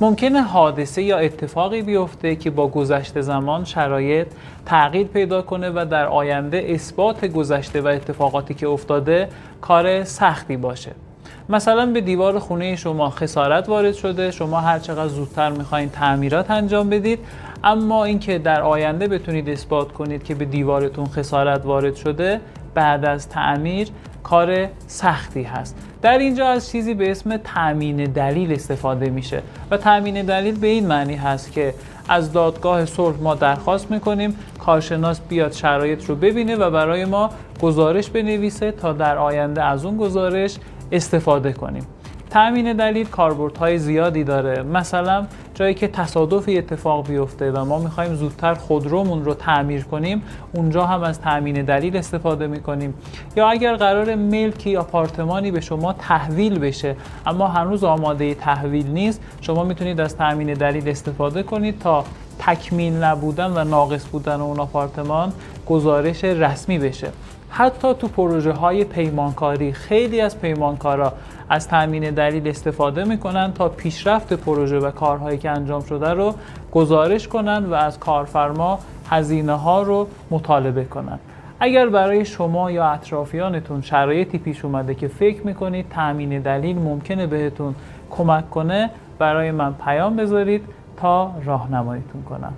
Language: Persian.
ممکنه حادثه یا اتفاقی بیفته که با گذشت زمان شرایط تغییر پیدا کنه و در آینده اثبات گذشته و اتفاقاتی که افتاده کار سختی باشه. مثلا به دیوار خونه شما خسارت وارد شده، شما هر چقدر زودتر میخواین تعمیرات انجام بدید، اما اینکه در آینده بتونید اثبات کنید که به دیوارتون خسارت وارد شده بعد از تعمیر کار سختی هست. در اینجا از چیزی به اسم تامین دلیل استفاده میشه و تامین دلیل به این معنی هست که از دادگاه صلح ما درخواست میکنیم کارشناس بیاد شرایط رو ببینه و برای ما گزارش بنویسه تا در آینده از اون گزارش استفاده کنیم. تامین دلیل کاربردهای زیادی داره. مثلا جایی که تصادفی اتفاق بیفته و ما میخوایم زودتر خودرومون رو تعمیر کنیم، اونجا هم از تامین دلیل استفاده میکنیم. یا اگر قرار ملکی آپارتمانی به شما تحویل بشه اما هنوز آماده تحویل نیست، شما میتونید از تامین دلیل استفاده کنید تا تکمیل نبودن و ناقص بودن اون آپارتمان گزارش رسمی بشه. حتی تو پروژه های پیمانکاری خیلی از پیمانکارا از تامین دلیل استفاده میکنن تا پیشرفت پروژه و کارهایی که انجام شده رو گزارش کنن و از کارفرما هزینه ها رو مطالبه کنن. اگر برای شما یا اطرافیانتون شرایطی پیش اومده که فکر میکنید تامین دلیل ممکنه بهتون کمک کنه، برای من پیام بذارید تا راهنماییتون کنم.